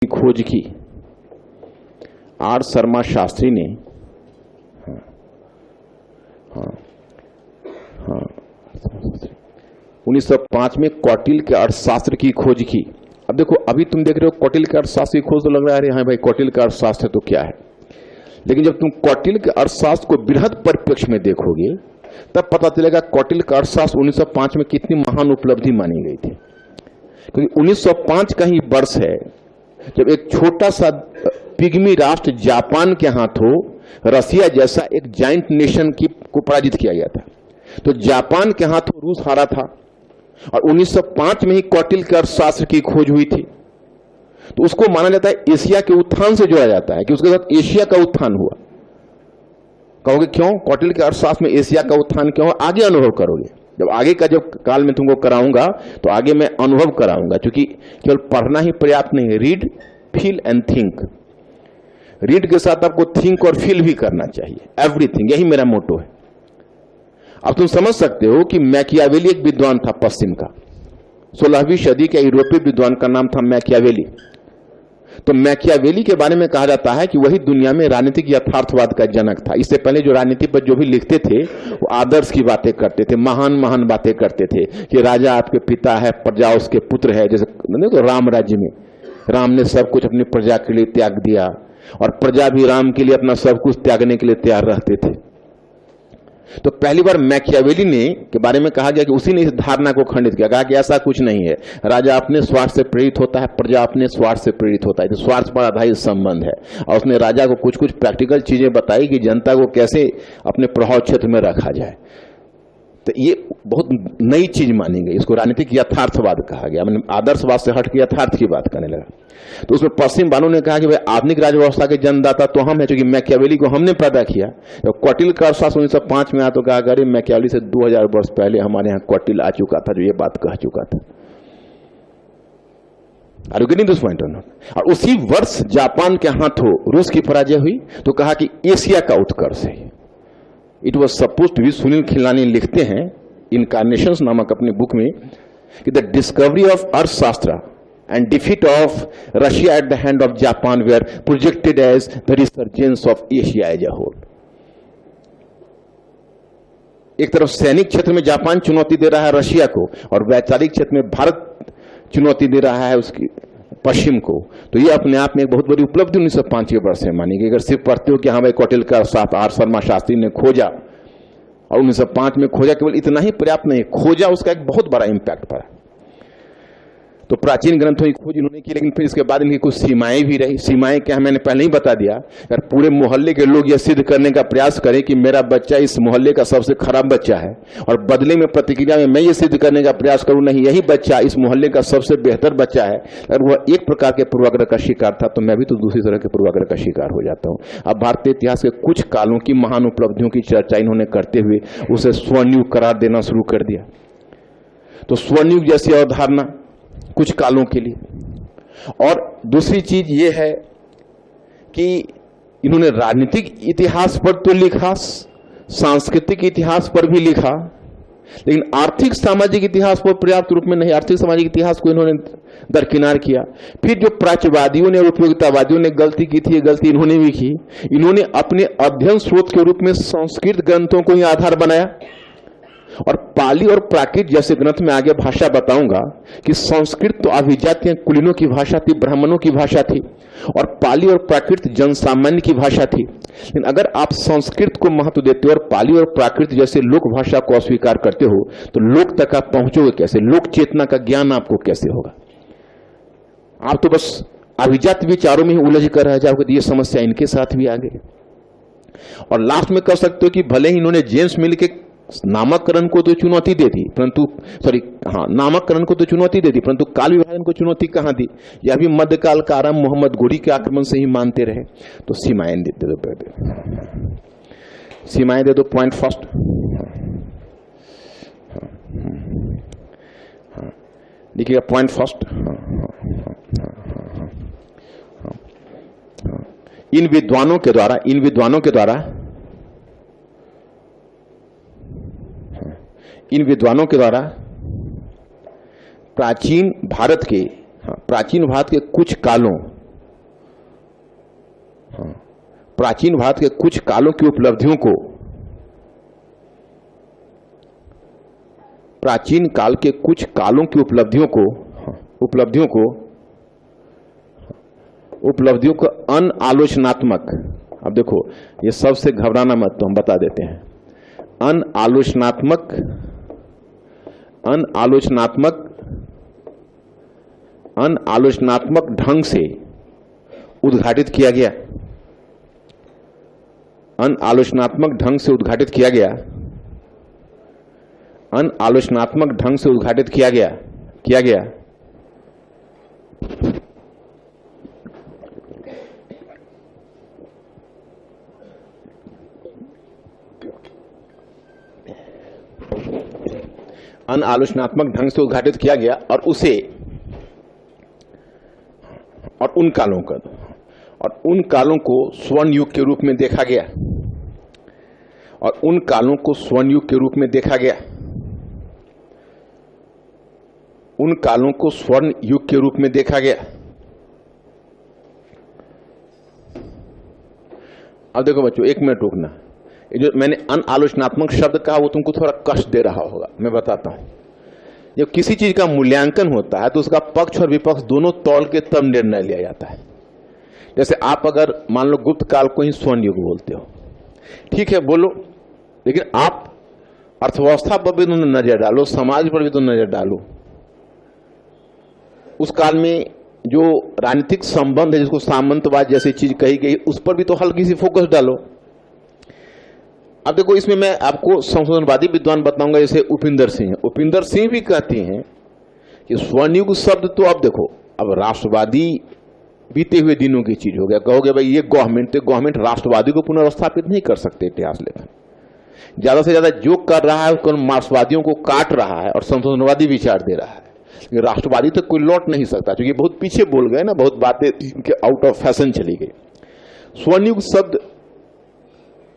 खोज की आर शर्मा शास्त्री ने 1905 में कौटिल्य के अर्थशास्त्र की खोज की। अब देखो, अभी तुम देख रहे हो कौटिल्य के अर्थशास्त्र की खोज, तो लग रहा है हाँ भाई कौटिल्य का अर्थशास्त्र तो क्या है, लेकिन जब तुम कौटिल्य के अर्थशास्त्र को बृहद परिप्रेक्ष्य में देखोगे तब पता चलेगा कौटिल्य का अर्थशास्त्र 1905 में कितनी महान उपलब्धि मानी गई थी। क्योंकि 1905 का ही वर्ष है जब एक छोटा सा पिग्मी राष्ट्र जापान के हाथों रसिया जैसा एक जाइंट नेशन को पराजित किया गया था। तो जापान के हाथों रूस हारा था और 1905 में ही कौटिल्य के अर्थशास्त्र की खोज हुई थी। तो उसको माना जाता है एशिया के उत्थान से जोड़ा जाता है कि उसके साथ एशिया का उत्थान हुआ। कहोगे क्यों कौटिल्य के अर्थशास्त्र में एशिया का उत्थान क्यों? आगे अनुभव करोगे, जब आगे का जब काल में तुमको कराऊंगा तो आगे मैं अनुभव कराऊंगा। क्योंकि केवल पढ़ना ही पर्याप्त नहीं है, read feel and think. Read के साथ आपको थिंक और फील भी करना चाहिए, एवरीथिंग, यही मेरा मोटो है। अब तुम समझ सकते हो कि मैकियावेली एक विद्वान था पश्चिम का, 16वीं सदी के यूरोपीय विद्वान का नाम था मैकियावेली। तो मैकियावेली के बारे में कहा जाता है कि वही दुनिया में राजनीतिक यथार्थवाद का जनक था। इससे पहले जो राजनीति पर जो भी लिखते थे वो आदर्श की बातें करते थे, महान महान बातें करते थे कि राजा आपके पिता है, प्रजा उसके पुत्र है। जैसे तो राम राज्य में राम ने सब कुछ अपनी प्रजा के लिए त्याग दिया और प्रजा भी राम के लिए अपना सब कुछ त्यागने के लिए तैयार रहते थे। तो पहली बार मैकियावेली ने के बारे में कहा गया कि उसी ने इस धारणा को खंडित किया, कहा कि ऐसा कुछ नहीं है, राजा अपने स्वार्थ से प्रेरित होता है, प्रजा अपने स्वार्थ से प्रेरित होता है। तो स्वार्थ पर आधारित संबंध है। और उसने राजा को कुछ कुछ प्रैक्टिकल चीजें बताई कि जनता को कैसे अपने प्रभाव क्षेत्र में रखा जाए। तो ये बहुत नई चीज मानी गई, इसको राजनीतिक यथार्थवाद कहा गया। मैंने आदर्शवाद से हट के यथार्थ की बात करने लगा। तो उसमें पश्चिम वालों ने कहा कि भाई आधुनिक राज व्यवस्था के जन्मदाता तो हम है, क्योंकि मैकियावेली को हमने पैदा किया। जब कौटिल्य का अर्थशास्त्र 1905 में आया तो कहा अरे मैकियावेली से 2000 वर्ष पहले हमारे यहाँ कौटिल्य आ चुका था जो ये बात कह चुका था। Are you getting this point or not? और उसी वर्ष जापान के हाथों रूस की पराजय हुई तो कहा कि एशिया का उत्कर्ष है। It was suppose to be, Sunil Khilnani लिखते हैं इनकार्नेशंस नामक अपनी बुक में कि the discovery of Arthashastra and defeat of Russia at the hand of Japan were projected as the resurgence of Asia as a whole. एक तरफ सैनिक क्षेत्र में जापान चुनौती दे रहा है रशिया को और वैचारिक क्षेत्र में भारत चुनौती दे रहा है उसकी पश्चिम को। तो ये अपने आप में एक बहुत बड़ी उपलब्धि 1905 के वर्ष में मानी गई। अगर सिर्फ पढ़ते हो कि हाँ भाई कौटिल्य का अर्थशास्त्र आर शर्मा शास्त्री ने खोजा और 1905 में खोजा, केवल इतना ही पर्याप्त नहीं, खोजा उसका एक बहुत बड़ा इंपैक्ट पड़ा। तो प्राचीन ग्रंथों की खोज इन्होंने की, लेकिन फिर इसके बाद इनकी कुछ सीमाएं भी रही। सीमाएं क्या, मैंने पहले ही बता दिया। अगर पूरे मोहल्ले के लोग यह सिद्ध करने का प्रयास करें कि मेरा बच्चा इस मोहल्ले का सबसे खराब बच्चा है और बदले में प्रतिक्रिया में मैं ये सिद्ध करने का प्रयास करूं नहीं यही बच्चा इस मोहल्ले का सबसे बेहतर बच्चा है, अगर वह एक प्रकार के पूर्वाग्रह का शिकार था तो मैं भी तो दूसरी तरह के पूर्वाग्रह का शिकार हो जाता हूं। अब भारतीय इतिहास के कुछ कालों की महान उपलब्धियों की चर्चा इन्होंने करते हुए उसे स्वर्णयुग करार देना शुरू कर दिया। तो स्वर्णयुग जैसी अवधारणा कुछ कालों के लिए। और दूसरी चीज यह है कि इन्होंने राजनीतिक इतिहास पर तो लिखा, सांस्कृतिक इतिहास पर भी लिखा, लेकिन आर्थिक सामाजिक इतिहास पर पर्याप्त रूप में नहीं। आर्थिक सामाजिक इतिहास को इन्होंने दरकिनार किया। फिर जो प्राच्यवादियों ने और उपयोगितावादियों ने गलती की थी, ये गलती इन्होंने भी की। इन्होंने अपने अध्ययन स्रोत के रूप में संस्कृत ग्रंथों को ही आधार बनाया और पाली और प्राकृत जैसे ग्रंथ में आगे भाषा बताऊंगा कि संस्कृत तो अभिजातीय कुलीनों की भाषा थी, ब्राह्मणों की भाषा थी, और पाली और प्राकृत जनसामान्य की भाषा थी। लेकिन अगर आप संस्कृत को महत्व देते हो और पाली और प्राकृत जैसे लोक भाषा को अस्वीकार करते हो तो लोक तक आप पहुंचोगे कैसे? लोक चेतना का ज्ञान आपको कैसे होगा? आप तो बस अभिजात विचारों में ही उलझ कर रह जाओगे। ये समस्या इनके साथ भी आ गई। और लास्ट में कह सकते हो कि भले ही इन्होंने जेम्स मिल के नामकरण को तो चुनौती दे दी, नामकरण को तो चुनौती दे दी, परंतु काल विभाजन को चुनौती कहां दी? यह भी मध्यकाल का आरंभ मोहम्मद घोरी के आक्रमण से ही मानते रहे। तो सीमाएं दे दो, सीमाएं दे दो। पॉइंट फर्स्ट, देखिएगा पॉइंट फर्स्ट, इन विद्वानों के द्वारा प्राचीन भारत के कुछ कालों प्राचीन भारत के कुछ कालों की उपलब्धियों को, प्राचीन काल के कुछ कालों की उपलब्धियों को अनालोचनात्मक, अब देखो ये सबसे घबराना मत, तो हम बता देते हैं, अनालोचनात्मक ढंग से उद्घाटित किया गया, अनालोचनात्मक ढंग से उद्घाटित किया गया, अनालोचनात्मक ढंग से उद्घाटित किया गया अनालोचनात्मक ढंग से उद्घाटित किया गया और उसे और उन कालों को स्वर्ण युग के रूप में देखा गया, और उन कालों को स्वर्ण युग के रूप में देखा गया, उन कालों को स्वर्ण युग के रूप में देखा गया। अब देखो बच्चों, एक मिनट रुकना, ये जो मैंने अनालोचनात्मक शब्द कहा वो तुमको थोड़ा कष्ट दे रहा होगा, मैं बताता हूं। जब किसी चीज का मूल्यांकन होता है तो उसका पक्ष और विपक्ष दोनों तौल के तब निर्णय लिया जाता है। जैसे आप अगर मान लो गुप्त काल को ही स्वर्ण युग बोलते हो, ठीक है बोलो, लेकिन आप अर्थव्यवस्था पर भी तो नजर डालो, समाज पर भी तो नजर डालो। उस काल में जो राजनीतिक संबंध है, जिसको सामंतवाद जैसी चीज कही गई, उस पर भी तो हल्की सी फोकस डालो। अब देखो, इसमें मैं आपको संशोधनवादी विद्वान बताऊंगा, जैसे उपिंदर सिंह भी कहते हैं कि स्वर्णयुग शब्द तो अब देखो, अब राष्ट्रवादी बीते हुए दिनों की चीज हो गया। कहोगे भाई ये गवर्नमेंट राष्ट्रवादी को पुनर्स्थापित नहीं कर सकते इतिहास लेखन। ज्यादा से ज्यादा जो कर रहा है वो मार्क्सवादियों को काट रहा है और संशोधनवादी विचार दे रहा है, लेकिन राष्ट्रवादी तो कोई लौट नहीं सकता, क्योंकि बहुत पीछे बोल गए ना, बहुत बातें इनके आउट ऑफ फैशन चली गई। स्वर्णयुग शब्द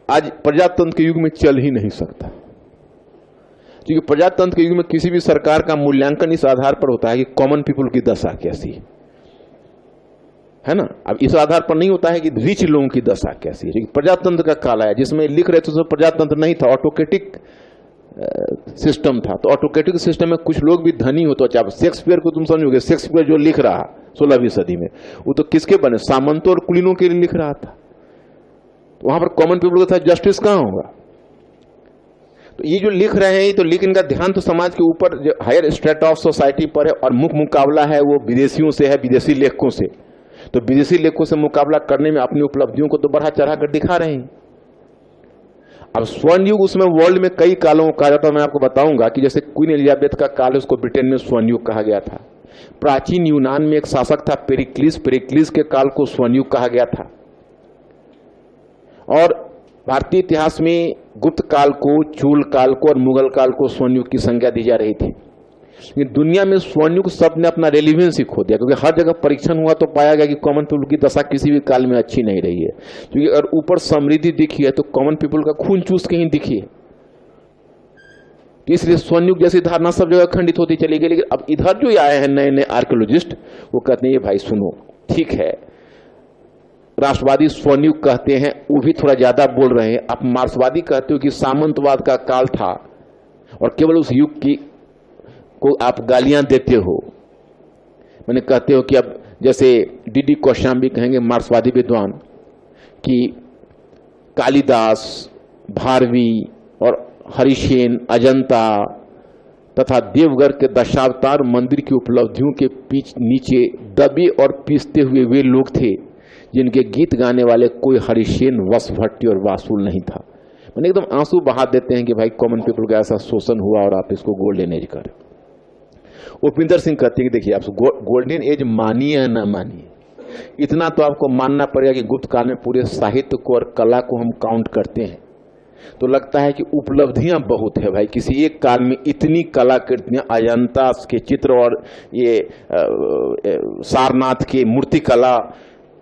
आज प्रजातंत्र के युग में चल ही नहीं सकता, क्योंकि प्रजातंत्र के युग में किसी भी सरकार का मूल्यांकन इस आधार पर होता है कि कॉमन पीपल की दशा कैसी है ना। अब इस आधार पर नहीं होता है कि रिच लोगों की दशा कैसी है। प्रजातंत्र का काल आया जिसमें लिख रहे थे तो प्रजातंत्र नहीं था, ऑटोक्रेटिक सिस्टम था। तो ऑटोक्रेटिक सिस्टम में कुछ लोग भी धनी हो, तो अच्छा शेक्सपियर को तुम समझोगे, शेक्सपियर जो लिख रहा 16वीं सदी में, वो तो किसके बने, सामंतों और कुलीनों के लिए लिख रहा था। तो वहां पर कॉमन पीपल का था जस्टिस कहां होगा। तो ये जो लिख रहे हैं, तो लेकिन इनका ध्यान तो समाज के ऊपर जो हायर स्ट्रेटा ऑफ सोसाइटी पर है, और मुकाबला है वो विदेशियों से है, विदेशी लेखकों से। तो विदेशी लेखकों से मुकाबला करने में अपनी उपलब्धियों को तो बढ़ा चढ़ा कर दिखा रहे हैं। अब स्वर्ण युग, उसमें वर्ल्ड में कई कालों को कहा जाता है। मैं आपको बताऊंगा कि जैसे क्वीन एलिजाबेथ का काल, उसको ब्रिटेन में स्वर्ण युग कहा गया था। प्राचीन यूनान में एक शासक था पेरिक्लिस के काल को स्वर्ण युग कहा गया था। और भारतीय इतिहास में गुप्त काल को, चूल काल को और मुगल काल को स्वर्ण युग की संज्ञा दी जा रही थी। लेकिन दुनिया में स्वर्ण युग शब्द ने अपना रेलिवेंस ही खो दिया, क्योंकि हर जगह परीक्षण हुआ तो पाया गया कि कॉमन पीपल की दशा किसी भी काल में अच्छी नहीं रही है। क्योंकि अगर ऊपर समृद्धि दिखी है तो कॉमन पीपल का खून चूस के ही दिखी है। इसलिए स्वर्ण युग जैसी धारणा सब जगह खंडित होती चली गई। लेकिन अब इधर जो आए हैं नए नए आर्कियोलॉजिस्ट, वो कहते हैं ये भाई सुनो, ठीक है राष्ट्रवादी स्वर्ण युग कहते हैं, वो भी थोड़ा ज्यादा बोल रहे हैं। आप मार्क्सवादी कहते हो कि सामंतवाद का काल था और केवल उस युग की को आप गालियां देते हो। मैंने कहते हो कि अब जैसे डी कौशाम्बी कहेंगे, मार्क्सवादी विद्वान, कि कालिदास, भारवी और हरिसेन, अजंता तथा देवगढ़ के दशावतार मंदिर की उपलब्धियों के नीचे दबे और पीसते हुए वे लोग थे जिनके गीत गाने वाले कोई हरिसेन, वसभट्टी और वासुल नहीं था। मैंने एकदम आंसू बहा देते हैं कि भाई कॉमन पीपल का ऐसा शोषण हुआ और आप इसको गोल्डन एज करें। उपिंदर सिंह कहते हैं कि देखिए आप गोल्डन एज मानिए या ना मानिए, इतना तो आपको मानना पड़ेगा कि गुप्त काल में पूरे साहित्य को और कला को हम काउंट करते हैं तो लगता है कि उपलब्धियां बहुत है भाई। किसी एक काल में इतनी कलाकृतियां, अजंता के चित्र और ये सारनाथ की मूर्ति कला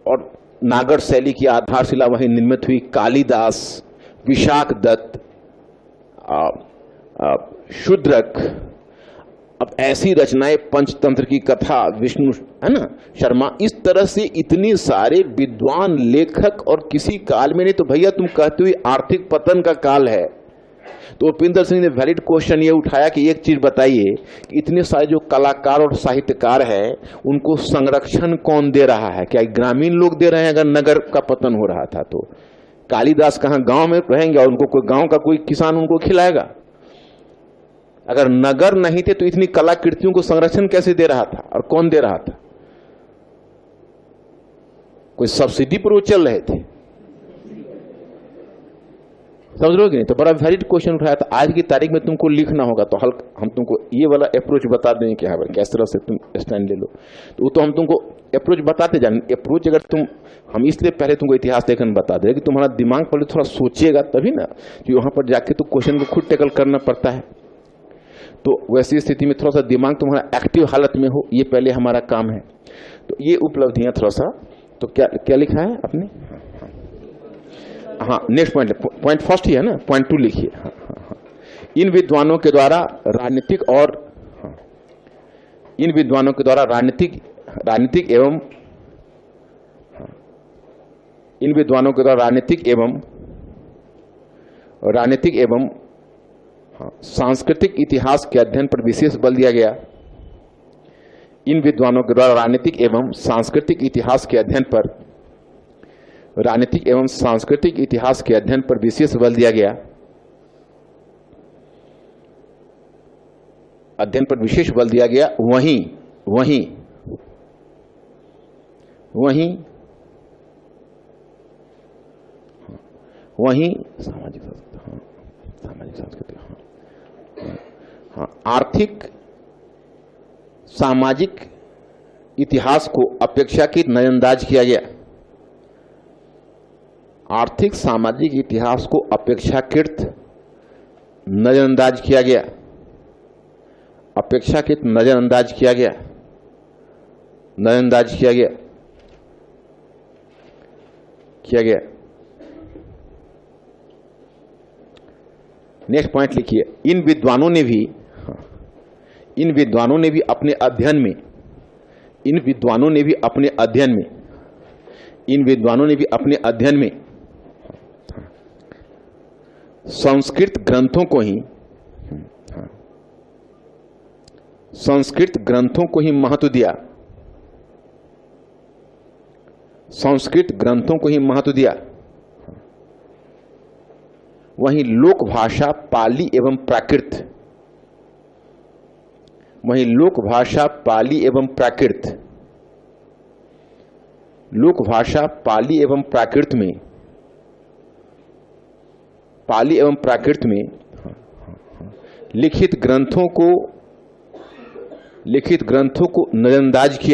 और नागर शैली की आधारशिला वहीं निर्मित हुई, कालिदास, विशाख दत्त, शूद्रक, अब ऐसी रचनाएं, पंचतंत्र की कथा, विष्णु है ना शर्मा, इस तरह से इतने सारे विद्वान लेखक, और किसी काल में नहीं। तो भैया तुम कहते हुए आर्थिक पतन का काल है, तो उपेंद्र सिंह ने वैलिड क्वेश्चन ये उठाया कि एक चीज बताइए कि इतने सारे जो कलाकार और साहित्यकार हैं उनको संरक्षण कौन दे रहा है? क्या ग्रामीण लोग दे रहे हैं? अगर नगर का पतन हो रहा था तो कालिदास कहाँ गांव में रहेंगे और उनको कोई गांव का कोई किसान उनको खिलाएगा? अगर नगर नहीं थे तो इतनी कलाकृतियों को संरक्षण कैसे दे रहा था और कौन दे रहा था? कोई सब्सिडी पर वो चल रहे थे, समझ लो कि नहीं? तो बड़ा वैलिड क्वेश्चन उठाया था। आज की तारीख में तुमको लिखना होगा तो हम तुमको ये वाला अप्रोच बता देंगे कि हाँ भाई किस तरह से तुम स्टैंड ले लो, तो वो तो हम तुमको अप्रोच बताते जाएंगे। अप्रोच अगर हम इसलिए पहले तुमको इतिहास देखने बता दे कि तुम्हारा दिमाग पहले थोड़ा सोचिएगा तभी ना, कि वहां पर जाके तो क्वेश्चन को खुद टैकल करना पड़ता है। तो वैसी स्थिति में थोड़ा सा दिमाग तुम्हारा एक्टिव हालत में हो, ये पहले हमारा काम है। तो ये उपलब्धियां थोड़ा सा, तो क्या लिखा है आपने? हाँ, नेक्स्ट पॉइंट फर्स्ट ही है ना, पॉइंट 2 लिखिए। हाँ। इन विद्वानों के द्वारा राजनीतिक और इन विद्वानों के द्वारा राजनीतिक एवं सांस्कृतिक इतिहास के अध्ययन पर विशेष बल दिया गया। इन विद्वानों के द्वारा राजनीतिक एवं सांस्कृतिक इतिहास के अध्ययन पर विशेष बल दिया गया। अध्ययन पर विशेष बल दिया गया। वहीं सामाजिक सांस्कृतिक आर्थिक सामाजिक इतिहास को अपेक्षाकृत नजरअंदाज किया गया। आर्थिक सामाजिक इतिहास को अपेक्षाकृत नजरअंदाज किया गया। नेक्स्ट पॉइंट लिखिए। इन विद्वानों ने भी अपने अध्ययन में संस्कृत ग्रंथों को ही महत्व दिया। वहीं लोक भाषा पाली एवं प्राकृत में लिखित ग्रंथों को नजरअंदाज किया।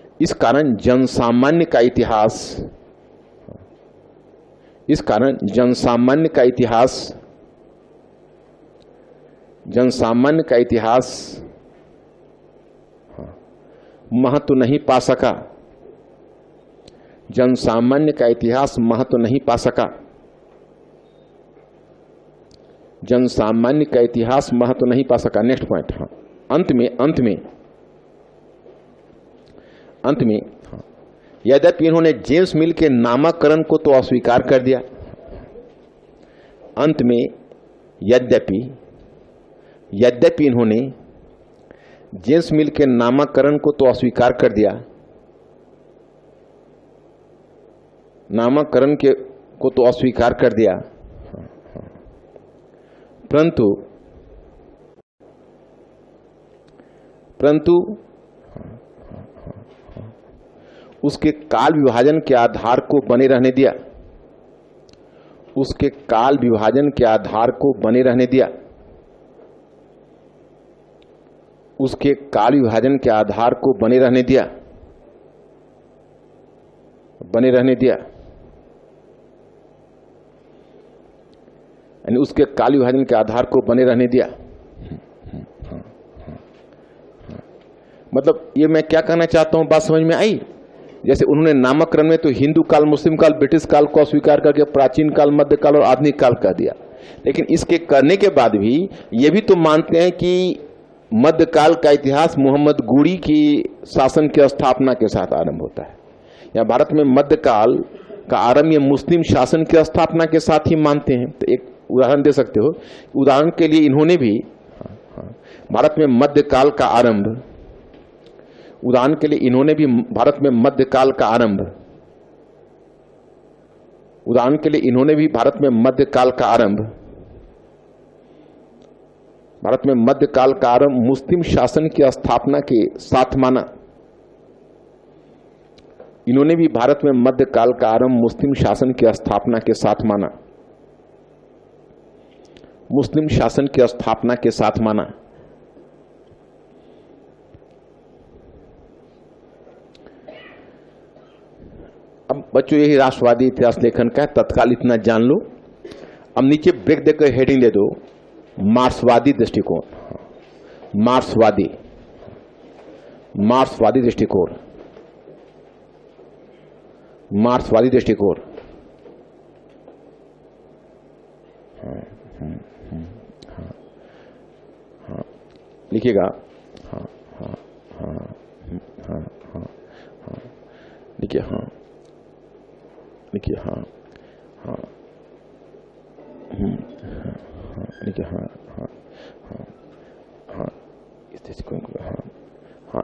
इस कारण जनसामान्य का इतिहास महत्व नहीं पा सका। Next point. हाँ, अंत में यद्यपि इन्होंने जेम्स मिल के नामकरण को तो अस्वीकार कर दिया। यद्यपि इन्होंने जेम्स मिल के नामकरण को तो अस्वीकार कर दिया, परंतु उसके काल विभाजन के आधार को बने रहने दिया। मतलब ये मैं क्या कहना चाहता हूं, बात समझ में आई? जैसे उन्होंने नामकरण में तो हिंदू काल, मुस्लिम काल, ब्रिटिश काल को अस्वीकार करके प्राचीन काल, मध्य काल और आधुनिक काल कह दिया। लेकिन इसके करने के बाद भी ये भी तो मानते हैं कि मध्यकाल का इतिहास मोहम्मद गुरी की शासन की स्थापना के साथ आरंभ होता है, या भारत में मध्यकाल का आरंभ ये मुस्लिम शासन की स्थापना के साथ ही मानते हैं। तो एक उदाहरण दे सकते हो। उदाहरण के लिए इन्होंने भी भारत में मध्यकाल का आरंभ, उदाहरण के लिए इन्होंने भी भारत में मध्यकाल का आरंभ, उदाहरण के लिए इन्होंने भी भारत में मध्यकाल का आरंभ, भारत में मध्यकाल का आरंभ मुस्लिम शासन की स्थापना के साथ माना। इन्होंने भी भारत में मध्यकाल का आरंभ मुस्लिम शासन की स्थापना के साथ माना, मुस्लिम शासन की स्थापना के साथ माना। अब बच्चों यही राष्ट्रवादी इतिहास लेखन का है, तत्काल इतना जान लो। अब नीचे ब्रेक देकर हेडिंग दे दो, मार्क्सवादी दृष्टिकोण, मार्क्सवादी, मार्क्सवादी दृष्टिकोण, मार्क्सवादी दृष्टिकोण। लिखिएगा, हाँ हाँ हाँ हाँ हाँ हाँ, लिखिए, हाँ लिखिए, हाँ हाँ लिखिए, हाँ हाँ हाँ हाँ, इस दृष्टिकोण को, हाँ हाँ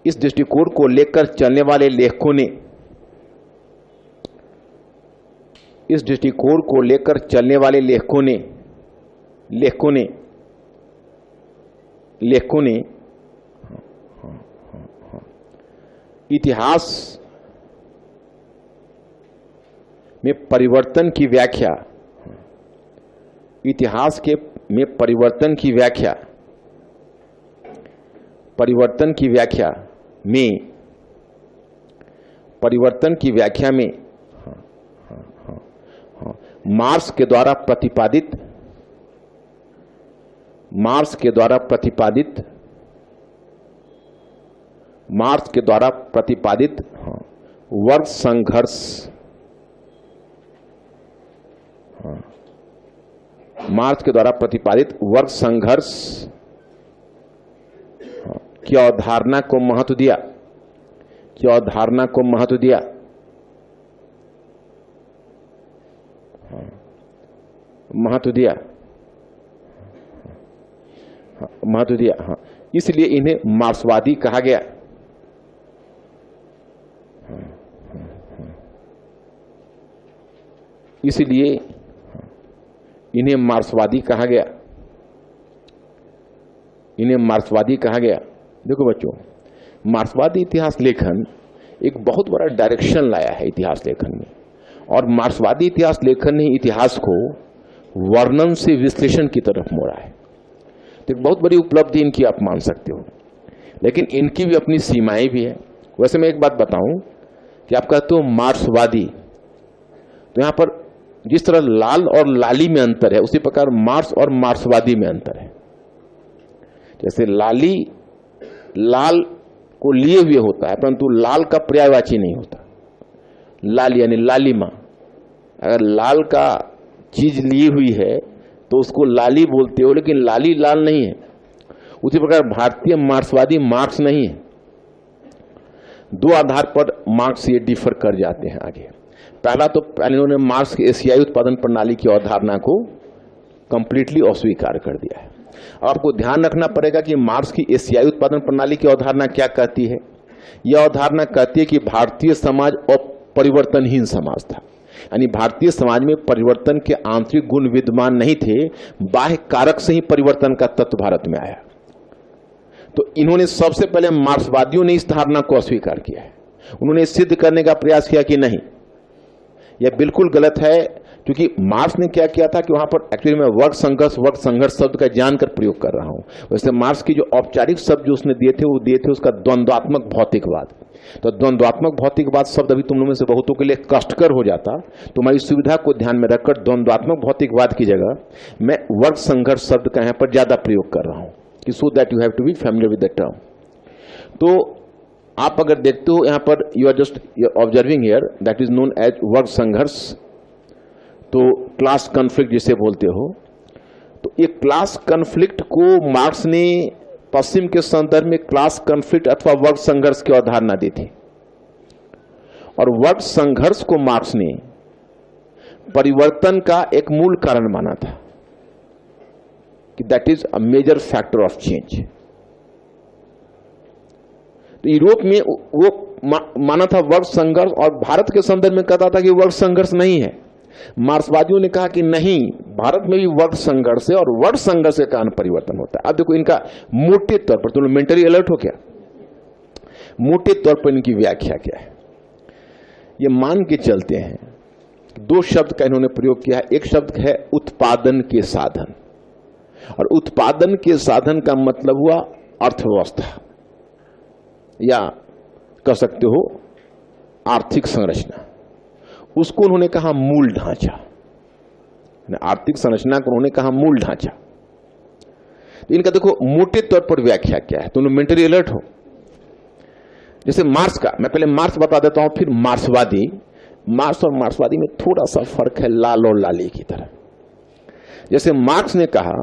इस दृष्टिकोण को लेकर चलने वाले लेखकों ने, इस दृष्टिकोण को लेकर चलने वाले लेखकों ने इतिहास में परिवर्तन की व्याख्या, इतिहास के में परिवर्तन की व्याख्या, परिवर्तन की व्याख्या में, परिवर्तन की व्याख्या में मार्क्स के द्वारा प्रतिपादित, मार्क्स के द्वारा प्रतिपादित, मार्क्स के द्वारा प्रतिपादित वर्ग संघर्ष, मार्क्स के द्वारा प्रतिपादित वर्ग संघर्ष की अवधारणा को महत्व दिया, की अवधारणा को महत्व दिया, महत्व दिया, महत्व दिया। हाँ, इसलिए इन्हें मार्क्सवादी कहा गया। इसलिए इन्हें मार्क्सवादी कहा गया, इन्हें मार्क्सवादी कहा गया। देखो बच्चों, मार्क्सवादी इतिहास लेखन एक बहुत बड़ा डायरेक्शन लाया है इतिहास लेखन में, और मार्क्सवादी इतिहास लेखन ने इतिहास को वर्णन से विश्लेषण की तरफ मोड़ा है। तो एक बहुत बड़ी उपलब्धि इनकी आप मान सकते हो, लेकिन इनकी भी अपनी सीमाएं भी है। वैसे मैं एक बात बताऊं कि आप कहते हो मार्क्सवादी, तो यहां पर जिस तरह लाल और लाली में अंतर है, उसी प्रकार मार्क्स और मार्क्सवादी में अंतर है। जैसे लाली लाल को लिए हुए होता है, परंतु लाल का पर्यायवाची नहीं होता। लाल यानी लालिमा, अगर लाल का चीज ली हुई है तो उसको लाली बोलते हो, लेकिन लाली लाल नहीं है। उसी प्रकार भारतीय मार्क्सवादी मार्क्स नहीं है। दो आधार पर मार्क्स ये डिफर कर जाते हैं आगे। पहला तो पहले उन्होंने मार्क्स की एशियाई उत्पादन प्रणाली की अवधारणा को कंप्लीटली अस्वीकार कर दिया है। अब आपको ध्यान रखना पड़ेगा कि मार्क्स की एशियाई उत्पादन प्रणाली की अवधारणा क्या कहती है। यह अवधारणा कहती है कि भारतीय समाज अपरिवर्तनहीन समाज था, यानी भारतीय समाज में परिवर्तन के आंतरिक गुण विद्यमान नहीं थे, बाह्य कारक से ही परिवर्तन का तत्व भारत में आया। तो इन्होंने सबसे पहले, मार्क्सवादियों ने इस धारणा को अस्वीकार किया है। उन्होंने सिद्ध करने का प्रयास किया कि नहीं, यह बिल्कुल गलत है, क्योंकि मार्क्स ने क्या किया था कि वहां पर एक्चुअली मैं वर्ग संघर्ष शब्द का जानकर प्रयोग कर रहा हूं। वैसे मार्क्स की जो औपचारिक शब्द जो उसने दिए थे, वो दिए थे उसका द्वंद्वात्मक भौतिकवाद। तो द्वंद्वात्मक भौतिकवाद शब्द अभी तुम लोगों में से बहुतों के लिए कष्टकर हो जाता। तुम्हारी सुविधा को ध्यान में रखकर द्वंद्वात्मक भौतिकवाद की जगह मैं वर्ग संघर्ष शब्द का यहां पर ज्यादा प्रयोग कर रहा हूं, कि so that you have to be familiar with the term. तो आप अगर देखते हो यहां पर you are just observing here, that is known as वर्ग संघर्ष, तो क्लास कॉन्फ्लिक्ट जिसे बोलते हो। तो ये क्लास कॉन्फ्लिक्ट को मार्क्स ने पश्चिम के संदर्भ में क्लास कॉन्फ्लिक्ट अथवा वर्ग संघर्ष की अवधारणा दी थी, और वर्ग संघर्ष को मार्क्स ने परिवर्तन का एक मूल कारण माना था कि that is a major factor of change. तो यूरोप में वो माना था वर्ग संघर्ष, और भारत के संदर्भ में कहता था कि वर्ग संघर्ष नहीं है। मार्क्सवादियों ने कहा कि नहीं, भारत में भी वर्ग संघर्ष है और वर्ग संघर्ष के कारण परिवर्तन होता है। अब देखो इनका मोटे तौर पर, तुम मेंटली अलर्ट हो क्या, मोटे तौर पर इनकी व्याख्या क्या है। ये मान के चलते हैं, दो शब्द का इन्होंने प्रयोग किया है। एक शब्द है उत्पादन के साधन, और उत्पादन के साधन का मतलब हुआ अर्थव्यवस्था, या कह सकते हो आर्थिक संरचना। उसको उन्होंने कहा मूल ढांचा, आर्थिक संरचना को उन्होंने कहा मूल ढांचा। तो इनका देखो मोटे तौर पर व्याख्या क्या है, तुम मेंटली अलर्ट हो। जैसे मार्क्स का, मैं पहले मार्क्स बता देता हूं, फिर मार्क्सवादी। मार्क्स और मार्क्सवादी में थोड़ा सा फर्क है, लाल और लाली की तरह। जैसे मार्क्स ने कहा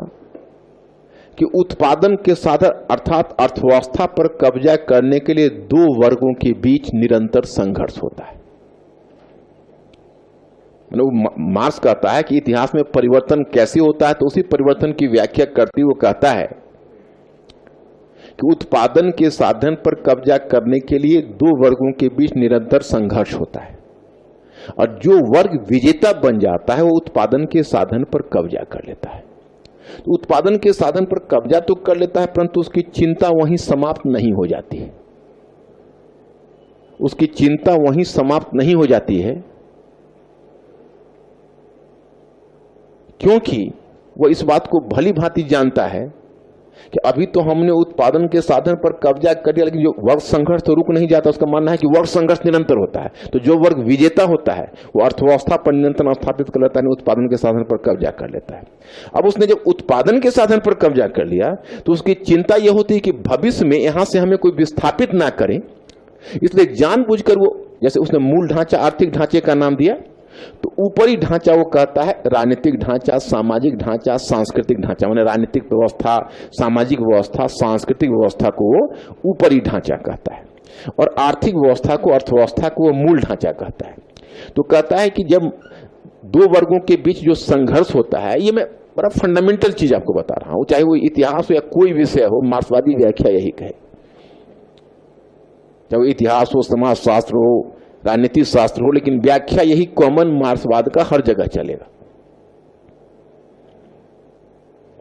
कि उत्पादन के साधन अर्थात अर्थव्यवस्था पर कब्जा करने के लिए दो वर्गों के बीच निरंतर संघर्ष होता है। मार्क्स कहता है कि इतिहास में परिवर्तन कैसे होता है, तो उसी परिवर्तन की व्याख्या करते हुए कहता है कि उत्पादन के साधन पर कब्जा करने के लिए दो वर्गों के बीच निरंतर संघर्ष होता है, और जो वर्ग विजेता बन जाता है वो उत्पादन के साधन पर कब्जा कर लेता है। तो उत्पादन के साधन पर कब्जा तो कर लेता है, परंतु उसकी चिंता वहीं समाप्त नहीं हो जाती है। उसकी चिंता वहीं समाप्त नहीं हो जाती है, क्योंकि वह इस बात को भली भांति जानता है कि अभी तो हमने उत्पादन के साधन पर कब्जा कर दिया, लेकिन जो वर्ग संघर्ष तो रुक नहीं जाता। उसका मानना है कि वर्ग संघर्ष निरंतर होता है। तो जो वर्ग विजेता होता है वो अर्थव्यवस्था पर नियंत्रण स्थापित कर लेता है, उत्पादन के साधन पर कब्जा कर लेता है। अब उसने जब उत्पादन के साधन पर कब्जा कर लिया तो उसकी चिंता यह होती है कि भविष्य में यहां से हमें कोई विस्थापित ना करे, इसलिए जानबूझकर वो, जैसे उसने मूल ढांचा आर्थिक ढांचे का नाम दिया, तो ऊपरी ढांचा वो कहता है राजनीतिक ढांचा, सामाजिक ढांचा, सांस्कृतिक ढांचा। मैंने राजनीतिक व्यवस्था, सामाजिक व्यवस्था, सांस्कृतिक व्यवस्था को वो ऊपरी ढांचा कहता है, और आर्थिक व्यवस्था को, अर्थव्यवस्था को वो मूल ढांचा कहता है। तो कहता है कि जब दो वर्गों के बीच जो संघर्ष होता है, ये मैं बड़ा फंडामेंटल चीज आपको बता रहा हूं, चाहे वो इतिहास हो या कोई विषय हो, मार्क्सवादी व्याख्या यही कहे। चाहे वो इतिहास हो, समाज शास्त्र हो, राजनीतिक शास्त्र हो, लेकिन व्याख्या यही कॉमन मार्क्सवाद का हर जगह चलेगा।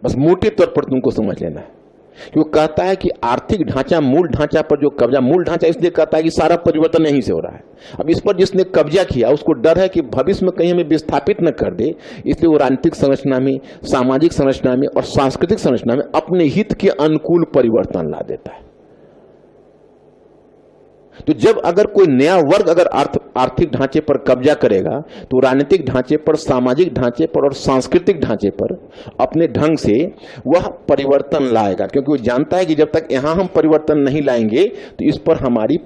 बस मोटे तौर पर तुमको समझ लेना है कि वो कहता है कि आर्थिक ढांचा मूल ढांचा पर जो कब्जा, मूल ढांचा इसलिए कहता है कि सारा परिवर्तन यहीं से हो रहा है। अब इस पर जिसने कब्जा किया उसको डर है कि भविष्य में कहीं हमें विस्थापित न कर दे, इसलिए वो राजनीतिक संरचना में, सामाजिक संरचना में और सांस्कृतिक संरचना में अपने हित के अनुकूल परिवर्तन ला देता है। तो जब अगर कोई नया वर्ग अगर आर्थिक ढांचे पर कब्जा करेगा तो राजनीतिक ढांचे पर, सामाजिक ढांचे पर और सांस्कृतिक ढांचे पर अपने ढंग से वह परिवर्तन लाएगा, क्योंकि वो जानता है कि जब तक यहां हम परिवर्तन नहीं लाएंगे तो इस पर हमारी,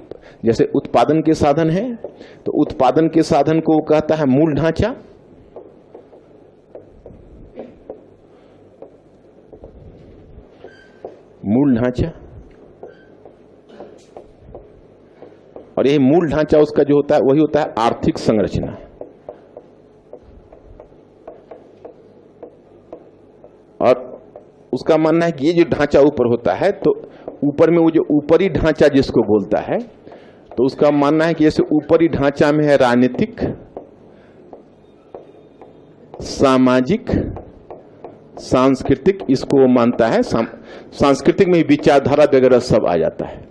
जैसे उत्पादन के साधन है, तो उत्पादन के साधन को वो कहता है मूल ढांचा, मूल ढांचा, और यही मूल ढांचा उसका जो होता है वही होता है आर्थिक संरचना। और उसका मानना है कि ये जो ढांचा ऊपर होता है, तो ऊपर में वो जो ऊपरी ढांचा जिसको बोलता है, तो उसका मानना है कि जैसे ऊपरी ढांचा में है राजनीतिक, सामाजिक, सांस्कृतिक, इसको वो मानता है। सांस्कृतिक में विचारधारा वगैरह सब आ जाता है।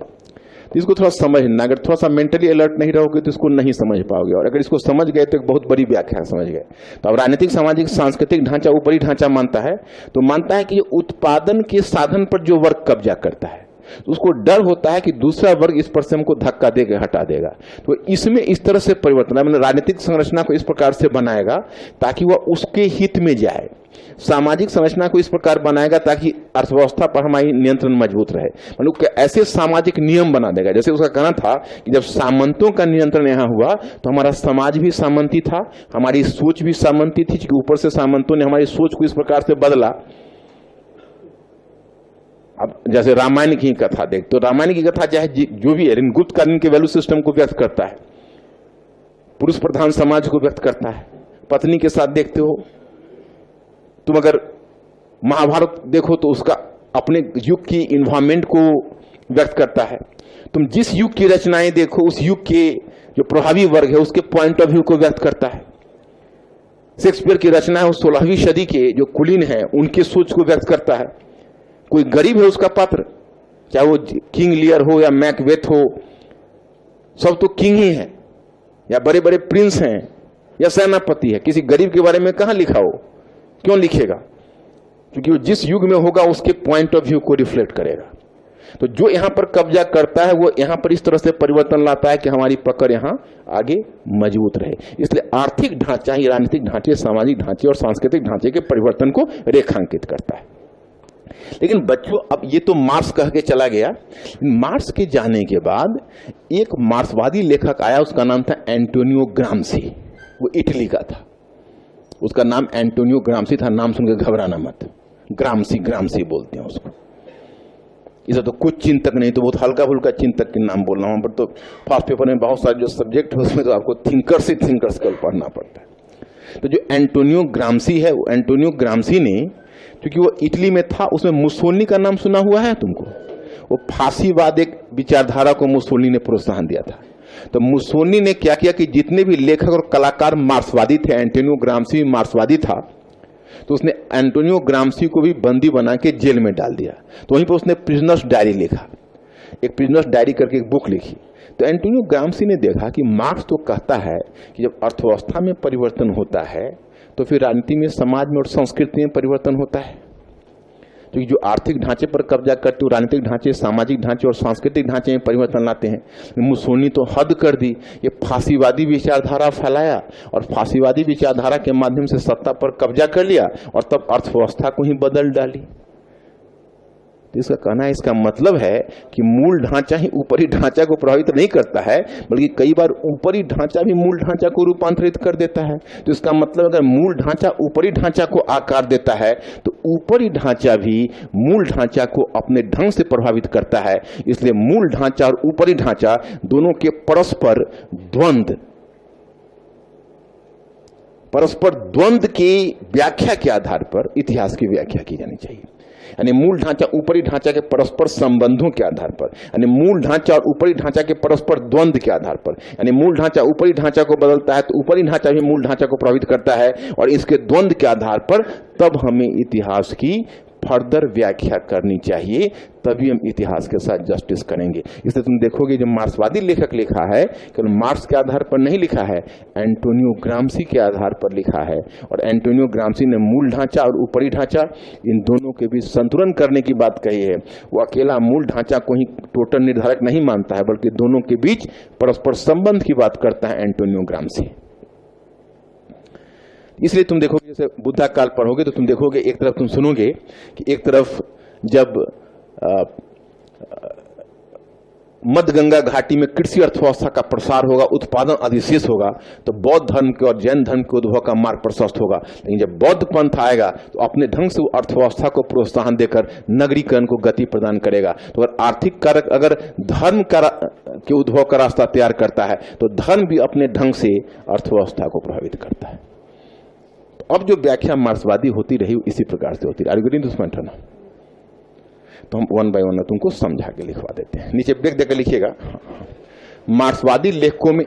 इसको थोड़ा समझना, अगर थोड़ा सा मेंटली अलर्ट नहीं रहोगे तो इसको नहीं समझ पाओगे, और अगर इसको समझ गए तो एक बहुत बड़ी व्याख्या समझ गए। तो अब राजनीतिक, सामाजिक, सांस्कृतिक ढांचा ऊपरी ढांचा मानता है, तो मानता है कि उत्पादन के साधन पर जो वर्ग कब्जा करता है, तो उसको डर होता है कि दूसरा वर्ग इस पर से हमको धक्का देकर हटा देगा। तो इसमें इस तरह से परिवर्तन, मैंने राजनीतिक संरचना को इस प्रकार से बनाएगा ताकि वह उसके हित में जाए, सामाजिक संरचना को इस प्रकार बनाएगा ताकि अर्थव्यवस्था पर हमारी नियंत्रण मजबूत रहे, मतलब ऐसे सामाजिक नियम बना देगा। जैसे उसका कहना था कि जब सामंतों का नियंत्रण यहाँ हुआ तो हमारा समाज भी सामंती था, हमारी सोच भी सामंती थी, क्योंकि ऊपर से सामंतों ने हमारी सोच को इस प्रकार से बदला। अब जैसे रामायण की कथा देख, तो रामायण की कथा चाहे जो भी है, गुप्तकालीन के वैल्यू सिस्टम को व्यक्त करता है, पुरुष प्रधान समाज को व्यक्त करता है। पत्नी के साथ देखते हो तुम, अगर महाभारत देखो तो उसका अपने युग की इन्वायरमेंट को व्यक्त करता है। तुम जिस युग की रचनाएं देखो उस युग के जो प्रभावी वर्ग है उसके पॉइंट ऑफ व्यू को व्यक्त करता है। शेक्सपियर की रचना है, 16वीं सदी के जो कुलीन है उनके सोच को व्यक्त करता है। कोई गरीब है उसका पात्र, चाहे वो किंग लियर हो या मैकबेथ हो, सब तो किंग ही है, या बड़े बड़े प्रिंस हैं या सेनापति है। किसी गरीब के बारे में कहां लिखा हो, क्यों लिखेगा? क्योंकि वो जिस युग में होगा उसके पॉइंट ऑफ व्यू को रिफ्लेक्ट करेगा। तो जो यहां पर कब्जा करता है वो यहां पर इस तरह से परिवर्तन लाता है कि हमारी पकड़ यहां आगे मजबूत रहे। इसलिए आर्थिक ढांचा ही राजनीतिक ढांचे, सामाजिक ढांचे और सांस्कृतिक ढांचे के परिवर्तन को रेखांकित करता है। लेकिन बच्चों, अब ये तो मार्क्स कह के चला गया। मार्क्स के जाने के बाद एक मार्क्सवादी लेखक आया, उसका नाम था एंटोनियो ग्राम्सी। वो इटली का था, उसका नाम एंटोनियो ग्राम्सी था। नाम सुनकर घबराना मत, ग्राम्सी ग्राम्सी बोलते हैं उसको। इसे तो कुछ चिंतक नहीं, तो बहुत हल्का फुल्का चिंतक के नाम बोल रहा हूं, पर तो फर्स्ट पेपर में बहुत सारे जो सब्जेक्ट है उसमें तो आपको थिंकर्स ही थिंकर्स को पढ़ना पड़ता है। तो जो एंटोनियो ग्राम्सी है, वो एंटोनियो ग्राम्सी ने, क्योंकि वो इटली में था, उसमें मुसोलिनी का नाम सुना हुआ है तुमको? वो फांसीवाद एक विचारधारा को मुसोलिनी ने प्रोत्साहन दिया था। तो मुसोलिनी ने क्या किया कि जितने भी लेखक और कलाकार मार्क्सवादी थे, एंटोनियो ग्राम्सी भी मार्क्सवादी था, तो उसने एंटोनियो ग्राम्सी को भी बंदी बना के जेल में डाल दिया। तो वहीं पर उसने प्रिजनर्स डायरी लिखा, एक प्रिजनर्स डायरी करके एक बुक लिखी। तो एंटोनियो ग्राम्सी ने देखा कि मार्क्स तो कहता है कि जब अर्थव्यवस्था में परिवर्तन होता है तो फिर राजनीति में, समाज में और संस्कृति में परिवर्तन होता है। क्योंकि जो आर्थिक ढांचे पर कब्जा करते हो, राजनीतिक ढांचे, सामाजिक ढांचे और सांस्कृतिक ढांचे में परिवर्तन लाते हैं। मुसोलिनी तो हद कर दी, ये फांसीवादी विचारधारा फैलाया और फांसीवादी विचारधारा के माध्यम से सत्ता पर कब्जा कर लिया और तब अर्थव्यवस्था को ही बदल डाली। तो इसका कहना है, इसका मतलब है कि मूल ढांचा ही ऊपरी ढांचा को प्रभावित नहीं करता है, बल्कि कई बार ऊपरी ढांचा भी मूल ढांचा को रूपांतरित कर देता है। तो इसका मतलब अगर मूल ढांचा ऊपरी ढांचा को आकार देता है तो ऊपरी ढांचा भी मूल ढांचा को अपने ढंग से प्रभावित करता है। इसलिए मूल ढांचा और ऊपरी ढांचा दोनों के परस्पर द्वंद्व की व्याख्या के आधार पर इतिहास की व्याख्या की जानी चाहिए। यानी मूल ढांचा ऊपरी ढांचा के परस्पर संबंधों के आधार पर, यानी मूल ढांचा और ऊपरी ढांचा के परस्पर द्वंद्व के आधार पर, यानी मूल ढांचा ऊपरी ढांचा को बदलता है तो ऊपरी ढांचा भी मूल ढांचा को प्रभावित करता है, और इसके द्वंद्व के आधार पर तब हमें इतिहास की फर्दर व्याख्या करनी चाहिए, तभी हम इतिहास के साथ जस्टिस करेंगे। इसलिए तुम देखोगे जो मार्क्सवादी लेखक लिखा है, केवल मार्क्स के आधार पर नहीं लिखा है, एंटोनियो ग्राम्सी के आधार पर लिखा है। और एंटोनियो ग्राम्सी ने मूल ढांचा और ऊपरी ढांचा इन दोनों के बीच संतुलन करने की बात कही है। वो अकेला मूल ढांचा को ही टोटल निर्धारक नहीं मानता है, बल्कि दोनों के बीच परस्पर संबंध की बात करता है एंटोनियो ग्राम्सी। इसलिए तुम देखोगे, जैसे बुद्धा काल पढ़ोगे तो तुम देखोगे, एक तरफ तुम सुनोगे कि एक तरफ जब मध्य गंगा घाटी में कृषि अर्थव्यवस्था का प्रसार होगा, उत्पादन अधिशेष होगा, तो बौद्ध धर्म के और जैन धर्म के उद्भव का मार्ग प्रशस्त होगा। लेकिन जब बौद्ध पंथ आएगा तो अपने ढंग से वो अर्थव्यवस्था को प्रोत्साहन देकर नगरीकरण को गति प्रदान करेगा। तो अगर आर्थिक कारक अगर धर्म के उद्भव का रास्ता तैयार करता है तो धर्म भी अपने ढंग से अर्थव्यवस्था को प्रभावित करता है। अब जो व्याख्या मार्क्सवादी होती रही इसी प्रकार से होती रही। तो हम वन बाय वन तुमको समझा के लिखवा देते हैं, नीचे ब्रेक देकर लिखिएगा। मार्क्सवादी लेखकों में,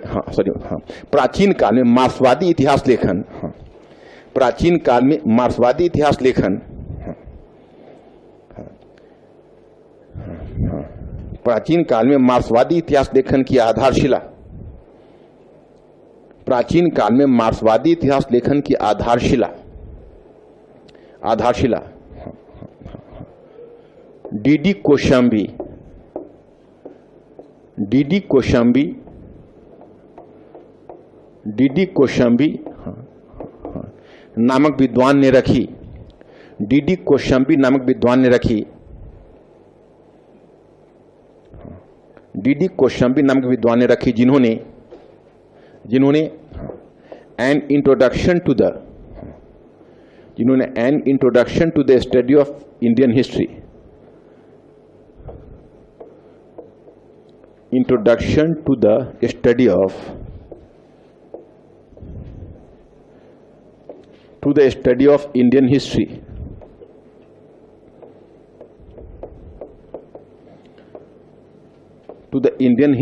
प्राचीन काल में मार्क्सवादी इतिहास लेखन, प्राचीन काल में मार्क्सवादी इतिहास लेखन, प्राचीन काल में मार्क्सवादी इतिहास लेखन की आधारशिला, प्राचीन काल में मार्क्सवादी इतिहास लेखन की आधारशिला डीडी कोशाम्बी डीडी कोशाम्बी नामक विद्वान ने रखी। डीडी कोशाम्बी नामक विद्वान ने रखी। डीडी कोशाम्बी नामक विद्वान ने रखी जिन्होंने an introduction to the study of Indian history, introduction to the study of Indian history, to the Indian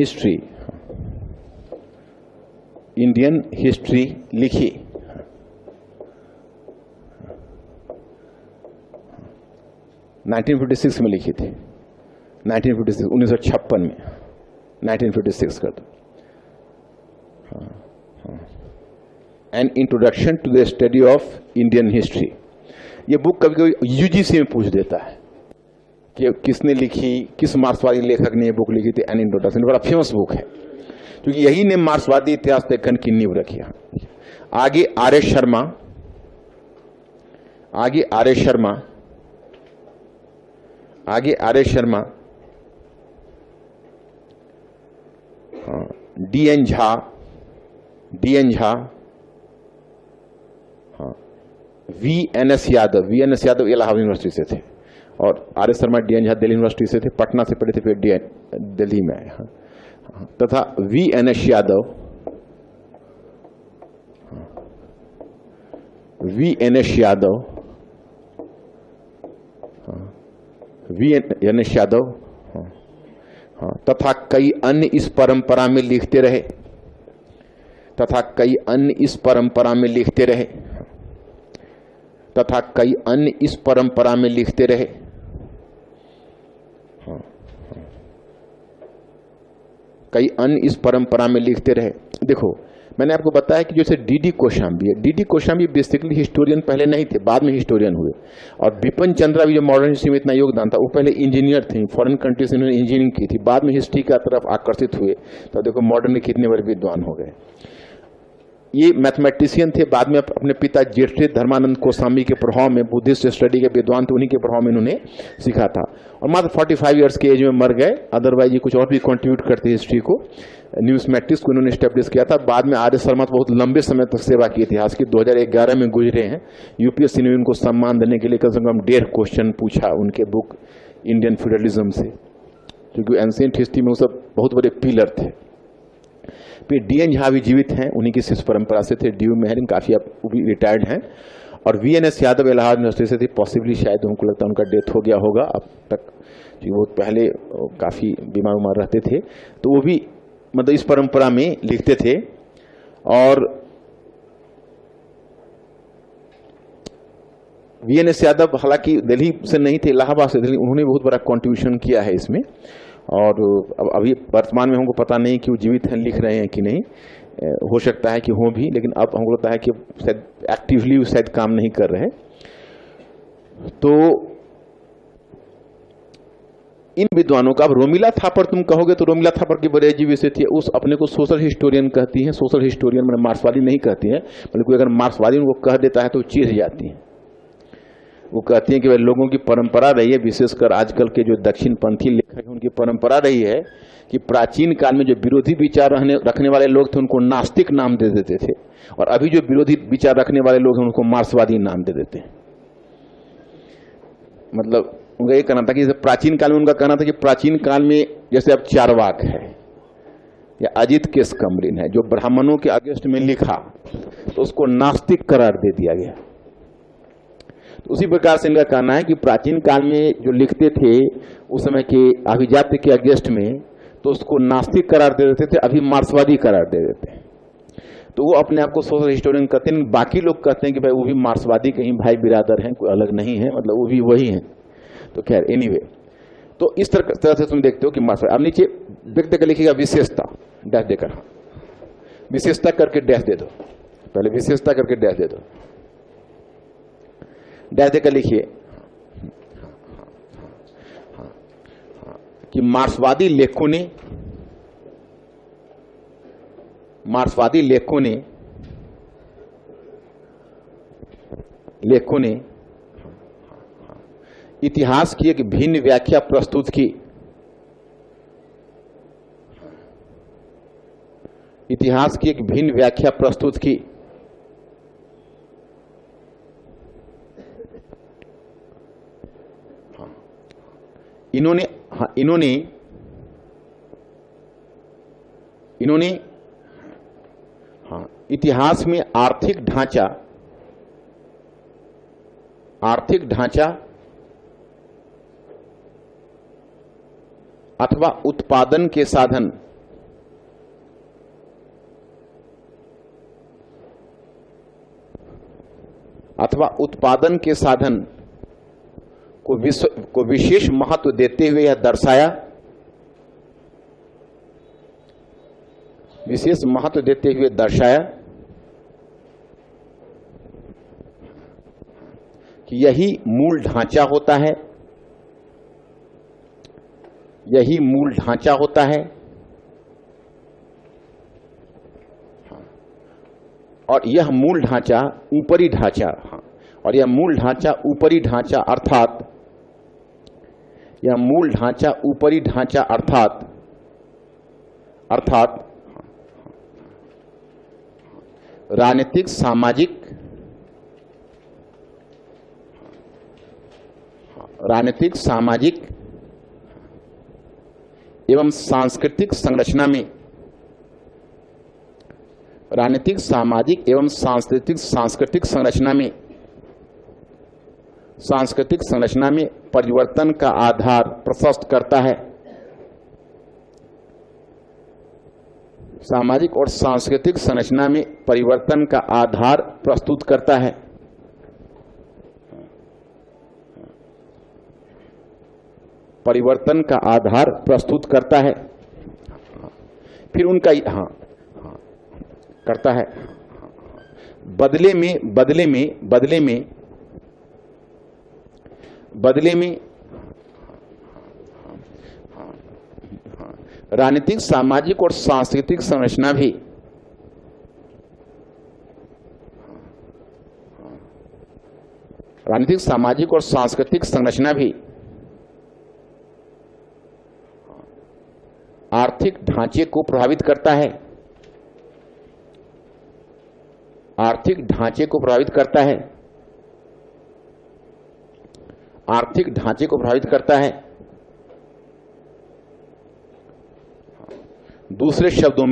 history लिखी। नाइनटीन 1956 में लिखी थी। 1956 में 1956 कर दो। An introduction to the study of Indian history. ये बुक कभी कभी यूजीसी में पूछ देता है कि किसने लिखी, किस मार्क्सवादी लेखक ने ये बुक लिखी थी। एन इंट्रोडक्शन बड़ा फेमस बुक है क्योंकि यही ने मार्क्सवादी इतिहास लेखन की नींव रखी। आगे R S Sharma, D N Jha, V N S Yadav Allahabad university से थे और R S Sharma, D N Jha Delhi university से थे। पटना से पढ़े थे, फिर दिल्ली में आए। तथा वी एन एस यादव तथा कई अन्य इस परंपरा में लिखते रहे। देखो मैंने आपको बताया कि जैसे डीडी कोशाम्बी बेसिकली हिस्टोरियन पहले नहीं थे, बाद में हिस्टोरियन हुए। और बिपिन चंद्रा भी जो मॉडर्न हिस्ट्री में इतना योगदान था, वो पहले इंजीनियर थे, फॉरेन कंट्री से इन्होंने इंजीनियरिंग की थी, बाद में हिस्ट्री की तरफ आकर्षित हुए। तो देखो मॉडर्न में कितने बड़े विद्वान हो गए। ये मैथमेटिशियन थे, बाद में अपने पिता जेठे धर्मानंद कोसाम्बी के प्रभाव में, बुद्धिस्ट स्टडी के विद्वान थे, उन्हीं के प्रभाव में इन्होंने सीखा था। और मात्र 45 ईयर्स के एज में मर गए। अदरवाइज ये कुछ और भी कंट्रीब्यूट करते हिस्ट्री को। न्यूमिस्मेटिक्स को इन्होंने एस्टेब्लिश किया था। बाद में आर एस शर्मा बहुत लंबे समय तक सेवा की इतिहास की, 2011 में गुजरे हैं। यूपीएससी ने उनको सम्मान देने के लिए कम से कम 1.5 क्वेश्चन पूछा उनके बुक इंडियन फ्यूडलिज्म से, क्योंकि एंशिएंट हिस्ट्री में वो सब बहुत बड़े पिलर थे। फिर डी एन झा भी जीवित हैं, उन्हीं की शिष्य परंपरा से थे। डी यू मेहरिन काफी अब वो भी रिटायर्ड हैं। और V N S Yadav Allahabad university से थे। पॉसिबली शायद उनको लगता है उनका डेथ हो गया होगा अब तक, वो पहले काफी बीमार रहते थे। तो वो भी मतलब इस परंपरा में लिखते थे। और वी एन एस यादव हालांकि दिल्ली से नहीं थे, इलाहाबाद से थे, उन्होंने बहुत बड़ा कंट्रीब्यूशन किया है इसमें। और अभी वर्तमान में हमको पता नहीं कि वो जीवित हैं, लिख रहे हैं कि नहीं, हो सकता है कि हो भी, लेकिन अब हमको लगता है कि शायद एक्टिवली शायद काम नहीं कर रहे। तो इन विद्वानों का, अब रोमिला थापर तुम कहोगे तो रोमिला थापर की बड़ी अजीब विषय थी। उस अपने को सोशल हिस्टोरियन कहती हैं। सोशल हिस्टोरियन मैंने मार्क्सवादी नहीं कहती है, मतलब कोई अगर मार्क्सवादी उनको कह देता है तो चिढ़ जाती है। वो कहती हैं कि भाई लोगों की परंपरा रही है, विशेषकर आजकल के जो दक्षिणपंथी लेखक हैं उनकी परंपरा रही है कि प्राचीन काल में जो विरोधी विचार रखने वाले लोग थे उनको नास्तिक नाम दे देते थे, और अभी जो विरोधी विचार रखने वाले लोग हैं उनको मार्क्सवादी नाम दे देते हैं। मतलब उनका ये कहना था कि जैसे प्राचीन काल में, उनका कहना था कि प्राचीन काल में जैसे अब चारवाक है या अजित केस कमरिन है, जो ब्राह्मणों के अगेंस्ट में लिखा तो उसको नास्तिक करार दे दिया गया। तो उसी प्रकार से इनका कहना है कि प्राचीन काल में जो लिखते थे उस समय के अभिजात्य के अगेंस्ट में, तो उसको नास्तिक करार दे देते थे, अभी मार्क्सवादी करार दे देते हैं। तो वो अपने आप को सोशल हिस्टोरियन कहते हैं। बाकी लोग कहते हैं कि भाई वो भी मार्क्सवादी के ही भाई बिरादर हैं, कोई अलग नहीं है, मतलब वो भी वही हैं। तो खैर एनीवे, तो इस तरह से तुम देखते हो कि मार्क्सवादी। अब नीचे व्यक्ति का लिखिएगा विशेषता, डैश देकर, विशेषता करके डैश दे दो, पहले विशेषता करके डैश दे दो, डैश देकर लिखिए कि मार्क्सवादी लेखकों ने मार्क्सवादी लेखकों ने इतिहास की एक भिन्न व्याख्या प्रस्तुत की। इतिहास की एक भिन्न व्याख्या प्रस्तुत की। इन्होंने इतिहास में आर्थिक ढांचा अथवा उत्पादन के साधन को विशेष महत्व देते हुए यह दर्शाया कि यही मूल ढांचा होता है और यह मूल ढांचा ऊपरी ढांचा अर्थात राजनीतिक सामाजिक एवं सांस्कृतिक संरचना में परिवर्तन का आधार प्रशस्त करता है। सामाजिक और सांस्कृतिक संरचना में परिवर्तन का आधार प्रस्तुत करता है। फिर उनका करता है। बदले में राजनीतिक, सामाजिक और सांस्कृतिक संरचना भी आर्थिक ढांचे को प्रभावित करता है। दूसरे शब्दों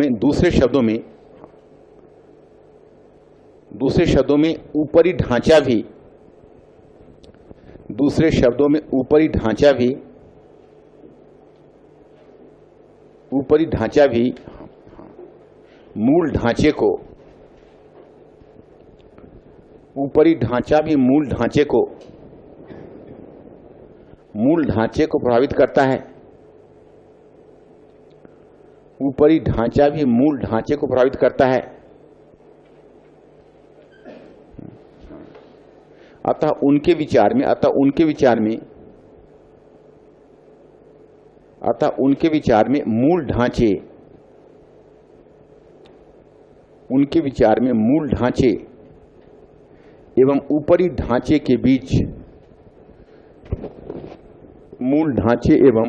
में ऊपरी ढांचा भी मूल ढांचे को प्रभावित करता है। अतः उनके विचार में मूल ढांचे एवं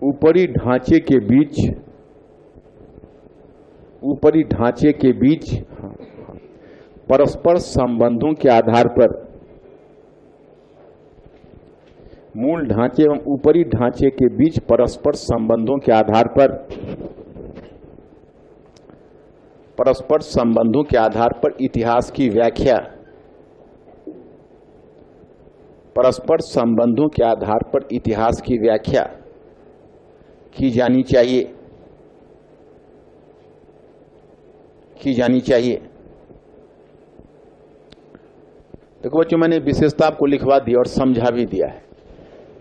ऊपरी ढांचे के बीच परस्पर संबंधों के आधार पर मूल ढांचे एवं ऊपरी ढांचे के बीच परस्पर संबंधों के आधार पर इतिहास की व्याख्या की जानी चाहिए। देखो बच्चों, मैंने विशेषता आपको लिखवा दी और समझा भी दिया है।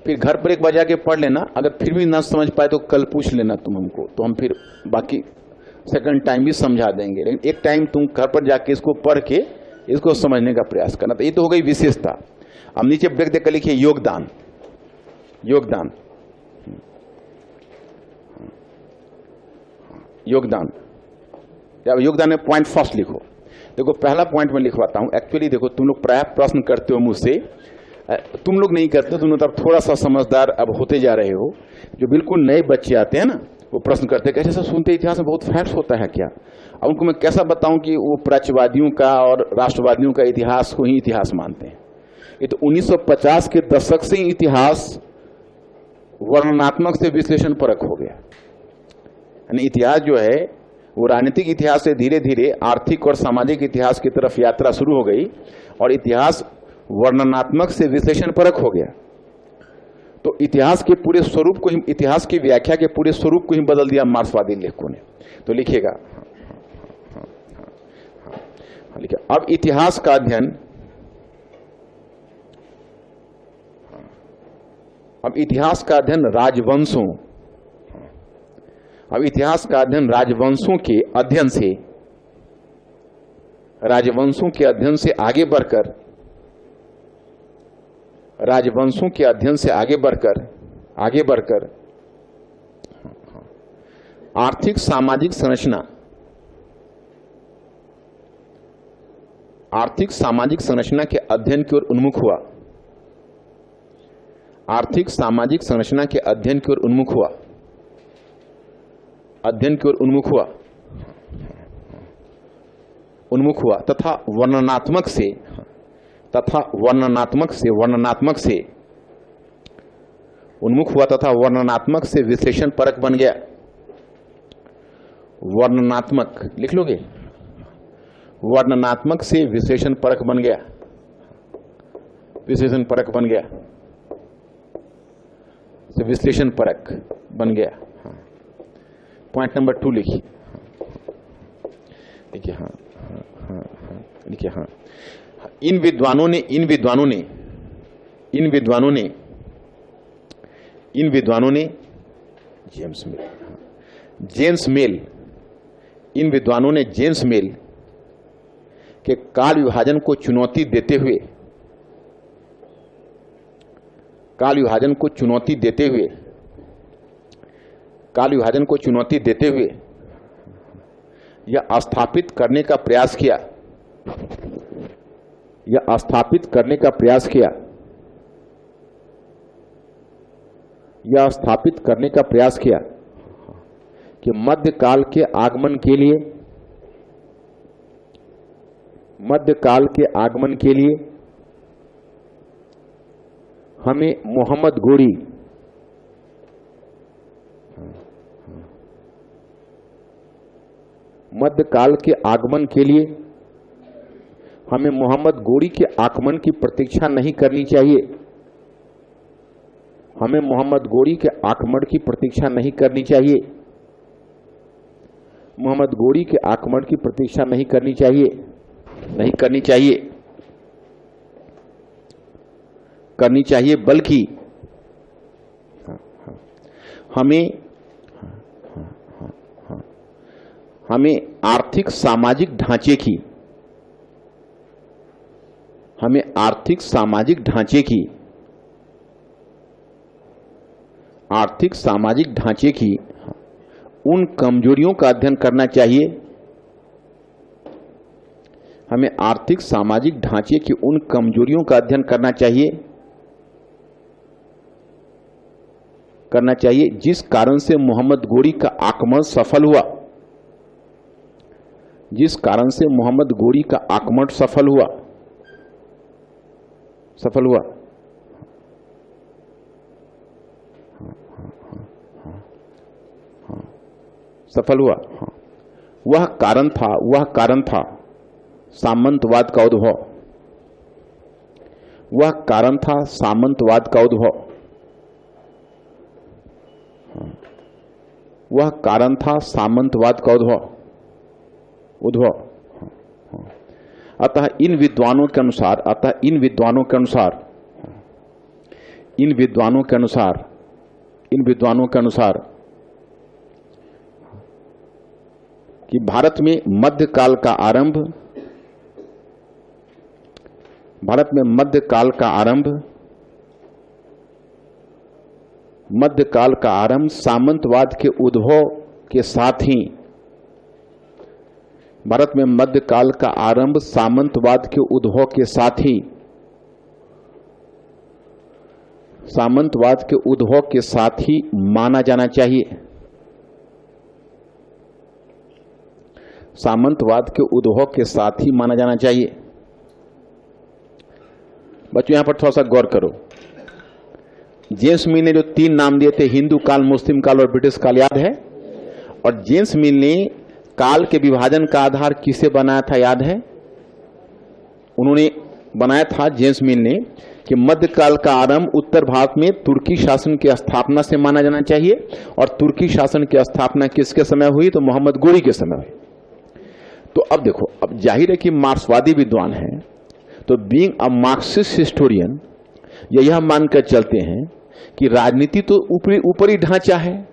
फिर घर पर एक बार जाके पढ़ लेना। अगर फिर भी ना समझ पाए तो कल पूछ लेना तुम हमको, तो हम फिर बाकी सेकंड टाइम भी समझा देंगे। लेकिन एक टाइम तुम घर पर जाके इसको पढ़ के इसको समझने का प्रयास करना। तो ये तो हो गई विशेषता। अब नीचे ब्रेक देकर लिखिए योगदान। जब योगदान में पॉइंट फर्स्ट लिखो। देखो पहला पॉइंट मैं लिखवाता हूं। एक्चुअली देखो तुम लोग प्राय प्रश्न करते हो मुझसे, तुम लोग नहीं करते, तुम लोग तब थोड़ा सा समझदार अब होते जा रहे हो। जो बिल्कुल नए बच्चे आते हैं ना, वो प्रश्न करते हैं कैसे सर सुनते इतिहास में बहुत फैक्ट्स होता है क्या। अब उनको मैं कैसा बताऊं कि वो प्राच्यवादियों का और राष्ट्रवादियों का इतिहास को ही इतिहास मानते हैं। ये तो 1950 के दशक से ही इतिहास वर्णनात्मक से विश्लेषण परक हो गया। यानी इतिहास जो है वो राजनीतिक इतिहास से धीरे धीरे आर्थिक और सामाजिक इतिहास की तरफ यात्रा शुरू हो गई और इतिहास वर्णनात्मक से विश्लेषण परक हो गया। तो इतिहास के पूरे स्वरूप को ही, इतिहास की व्याख्या के पूरे स्वरूप को ही बदल दिया मार्क्सवादी लेखकों ने। तो लिखिएगा, लिखिए, अब इतिहास का अध्ययन, अब इतिहास का अध्ययन राजवंशों, अब इतिहास का अध्ययन राजवंशों के अध्ययन से, राजवंशों के अध्ययन से आगे बढ़कर, राजवंशों के अध्ययन से आगे बढ़कर आर्थिक सामाजिक संरचना, आर्थिक सामाजिक संरचना के अध्ययन की ओर उन्मुख हुआ, आर्थिक सामाजिक संरचना के अध्ययन की ओर उन्मुख हुआ, अध्ययन की ओर उन्मुख हुआ, उन्मुख हुआ तथा वर्णनात्मक से, तथा वर्णनात्मक से, वर्णनात्मक से उन्मुख हुआ तथा वर्णनात्मक से विश्लेषण परक बन गया। वर्णनात्मक लिख लोगे, वर्णनात्मक से विश्लेषण परक बन गया, विश्लेषण परक बन गया, से विश्लेषण परक बन गया। पॉइंट नंबर 2 लिखिए, देखिए, हाँ हाँ हाँ लिखिए, हाँ, इन विद्वानों ने जेम्स मेल, इन विद्वानों ने जेम्स मेल के काल विभाजन को चुनौती देते हुए, काल विभाजन को चुनौती देते हुए, काल विभाजन को चुनौती देते हुए यह स्थापित करने का प्रयास किया, यह स्थापित करने का प्रयास किया, यह स्थापित करने का प्रयास किया कि मध्यकाल के आगमन के लिए, मध्यकाल के आगमन के लिए हमें मोहम्मद गोरी, मध्यकाल के आगमन के लिए हमें मोहम्मद गोरी के आगमन की प्रतीक्षा नहीं करनी चाहिए, हमें मोहम्मद गोरी के आगमन की प्रतीक्षा नहीं करनी चाहिए, मोहम्मद गोरी के आगमन की प्रतीक्षा नहीं करनी चाहिए, नहीं करनी चाहिए, करनी चाहिए, बल्कि हमें आर्थिक सामाजिक ढांचे की, हमें आर्थिक सामाजिक ढांचे की, आर्थिक सामाजिक ढांचे की उन कमजोरियों का अध्ययन करना चाहिए, हमें आर्थिक सामाजिक ढांचे की उन कमजोरियों का अध्ययन करना चाहिए, करना चाहिए जिस कारण से मोहम्मद गोरी का आक्रमण सफल हुआ, जिस कारण से मोहम्मद गोरी का आक्रमण सफल हुआ, सफल हुआ, सफल हुआ। वह कारण था, वह कारण था सामंतवाद का उद्भव, वह कारण था सामंतवाद का उद्भव, वह कारण था सामंतवाद का उद्भव, उद्भव। अतः इन विद्वानों के अनुसार, अतः इन विद्वानों के अनुसार, इन विद्वानों के अनुसार, इन विद्वानों के अनुसार कि भारत में मध्यकाल का आरंभ, भारत में मध्यकाल का आरंभ, मध्यकाल का आरंभ सामंतवाद के उद्भव के साथ ही, भारत में मध्यकाल का आरंभ सामंतवाद के उद्भव के साथ ही माना जाना चाहिए। सामंतवाद के उद्भव के साथ ही माना जाना चाहिए। बच्चों यहां पर थोड़ा सा गौर करो। जेम्स मिल ने जो 3 नाम दिए थे, हिंदू काल, मुस्लिम काल और ब्रिटिश काल, याद है? और जेम्स मिल ने काल के विभाजन का आधार किसे बनाया था, याद है? उन्होंने बनाया था, जेम्स मिल ने, कि मध्यकाल का आरंभ उत्तर भारत में तुर्की शासन की स्थापना से माना जाना चाहिए। और तुर्की शासन की स्थापना किसके समय हुई? तो मोहम्मद गोरी के समय हुई। तो अब देखो, अब जाहिर है कि मार्क्सवादी विद्वान हैं, तो बीइंग अ मार्क्सिस्ट हिस्टोरियन यह मानकर चलते हैं कि राजनीति तो ऊपरी ढांचा है।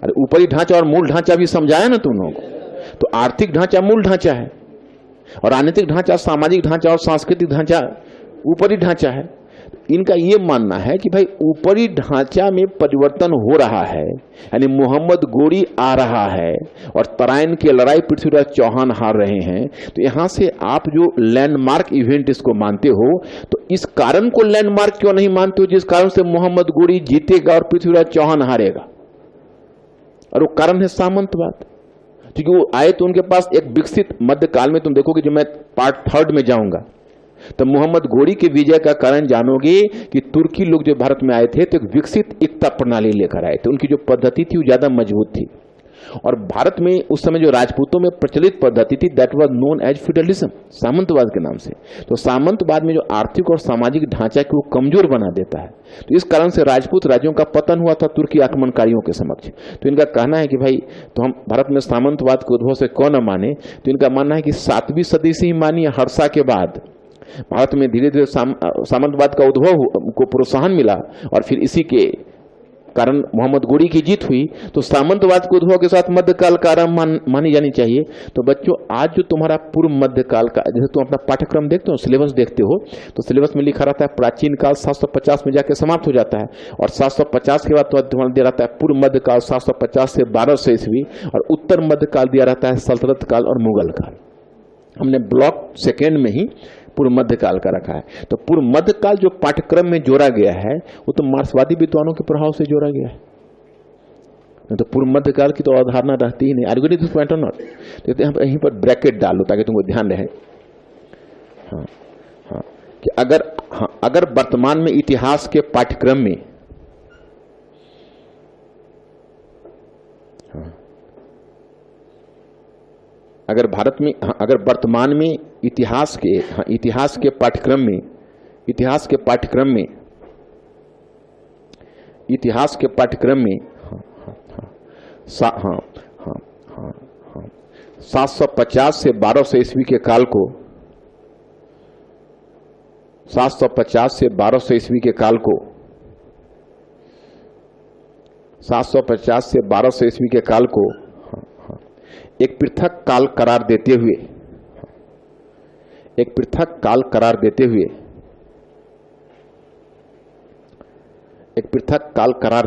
अरे ऊपरी ढांचा और मूल ढांचा भी समझाया ना तुम लोगों को। तो आर्थिक ढांचा मूल ढांचा है और राजनीतिक ढांचा, सामाजिक ढांचा और सांस्कृतिक ढांचा ऊपरी ढांचा है। इनका यह मानना है कि भाई ऊपरी ढांचा में परिवर्तन हो रहा है, यानी मोहम्मद गोरी आ रहा है और तराइन की लड़ाई पृथ्वीराज चौहान हार रहे हैं। तो यहां से आप जो लैंडमार्क इवेंट इसको मानते हो, तो इस कारण को लैंडमार्क क्यों नहीं मानते हो जिस कारण से मोहम्मद गोरी जीतेगा और पृथ्वीराज चौहान हारेगा? और वो कारण है सामंतवाद। क्योंकि वो आए तो उनके पास एक विकसित मध्यकाल में, तुम देखोगे जब मैं पार्ट 3 में जाऊंगा तो मोहम्मद गोरी के विजय का कारण जानोगे कि तुर्की लोग जो भारत में आए थे तो एक विकसित एकता प्रणाली लेकर आए थे। उनकी जो पद्धति थी वो ज्यादा मजबूत थी। और भारत में उस समय जो राजपूतों में प्रचलित पद्धति थी, that was known as feudalism, सामंतवाद के नाम से। तो सामंतवाद में जो आर्थिक और सामाजिक ढांचा को कमजोर बना देता है, तो इस कारण से राजपूत राज्यों का पतन हुआ था तुर्की आक्रमणकारियों के समक्ष। तो इनका कहना है कि भाई, तो हम भारत में सामंतवाद के उद्भव से कौन न माने? तो इनका मानना है कि 7वीं सदी से ही मानिए, हर्षा के बाद भारत में धीरे धीरे सामंतवाद का उद्भव को प्रोत्साहन मिला और फिर इसी के कारण मोहम्मद गोरी की जीत हुई। तो सामंतवाद के उद्भव के साथ मध्यकाल का आरंभ मानी जानी चाहिए। तो बच्चों, आज जो तुम्हारा पूर्व मध्यकाल का, जैसे तुम अपना पाठ्यक्रम देखते हो, सिलेबस देखते हो, तो सिलेबस में लिखा रहता है प्राचीन काल 750 में जाके समाप्त हो जाता है। और 750 के बाद तुम्हारा दिया रहता है पूर्व मध्यकाल 750 से 1200 ईस्वी, और उत्तर मध्यकाल दिया रहता है सल्तनत काल और मुगल काल। हमने ब्लॉक 2 में ही पूर्व मध्यकाल का रखा है। तो पूर्व मध्यकाल जो पाठ्यक्रम में जोड़ा गया है वो तो मार्क्सवादी विद्वानों के प्रभाव से जोड़ा गया है। तो पूर्व मध्यकाल की तो अवधारणा रहती ही नहीं। आर यू दिस पॉइंट और नॉट? तो यहीं पर ब्रैकेट डाल लो ताकि तुमको ध्यान रहे। हाँ, कि अगर वर्तमान में इतिहास के पाठ्यक्रम में अगर वर्तमान में इतिहास के पाठ्यक्रम में 750 से 1200 ईस्वी के काल को 750 से 1200 ईस्वी के काल को 750 से 1200 ईस्वी के काल को एक पृथक काल करार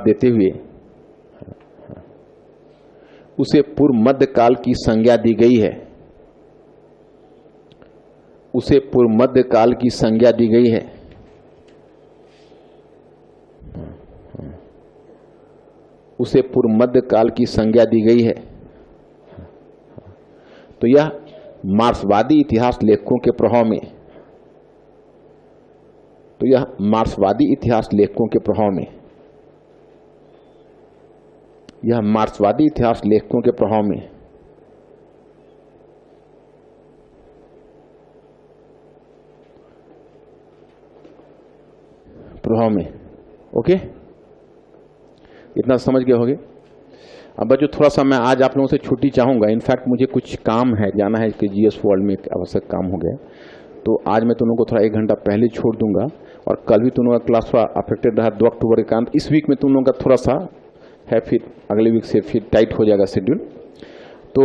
देते हुए उसे पूर्व मध्यकाल की संज्ञा दी गई है। उसे पूर्व मध्यकाल की संज्ञा दी गई है। उसे पूर्व मध्यकाल की संज्ञा दी गई है। तो यह मार्क्सवादी इतिहास लेखकों के प्रभाव में ओके, इतना समझ गए होगे। अब बच्चों, थोड़ा सा मैं आज आप लोगों से छुट्टी चाहूँगा। इनफैक्ट मुझे कुछ काम है, जाना है कि जीएस वर्ल्ड में एक आवश्यक काम हो गया। तो आज मैं तुम लोगों को थोड़ा 1 घंटा पहले छोड़ दूंगा। और कल भी तुम लोगों का क्लास थोड़ा अफेक्टेड रहा 2 अक्टूबर के कारण। इस वीक में तुम लोगों का थोड़ा सा है, फिर अगले वीक से फिर टाइट हो जाएगा शेड्यूल। तो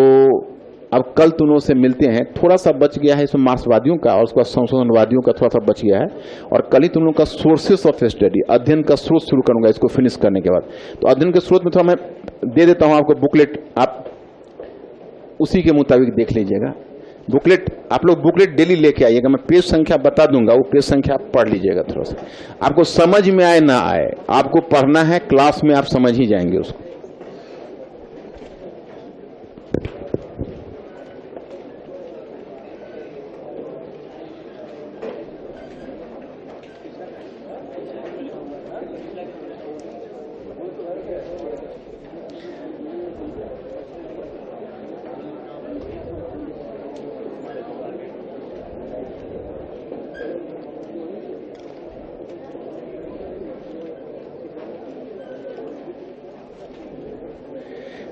अब कल तुम लोगों से मिलते हैं। थोड़ा सा बच गया है इसमें मार्क्सवादियों का और उसके बाद संशोधनवादियों का थोड़ा सा बच गया है। और कल ही तुम लोगों का सोर्सेस ऑफ स्टडी, अध्ययन का स्रोत शुरू करूंगा इसको फिनिश करने के बाद। तो अध्ययन के स्रोत में थोड़ा मैं दे देता हूं आपको बुकलेट। आप उसी के मुताबिक देख लीजिएगा। बुकलेट आप लोग बुकलेट डेली लेके आइएगा, मैं पेज संख्या बता दूंगा, वो पेज संख्या आप पढ़ लीजिएगा। थोड़ा सा आपको समझ में आए ना आए, आपको पढ़ना है, क्लास में आप समझ ही जाएंगे उसको।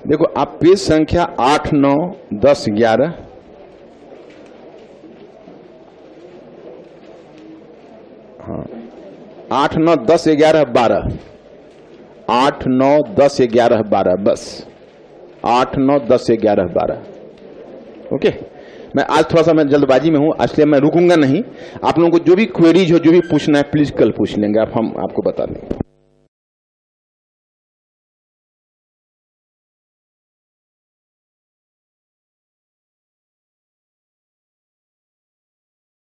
देखो आप पेज संख्या 8, 9, 10, 11 हाँ 8, 9, 10, 11, 12 8, 9, 10, 11, 12 बस 8, 9, 10, 11, 12 ओके। मैं आज थोड़ा सा मैं जल्दबाजी में हूं, इसलिए मैं रुकूंगा नहीं। आप लोगों को जो भी क्वेरीज हो, जो भी पूछना है, प्लीज कल पूछ लेंगे आप, हम आपको बता देंगे।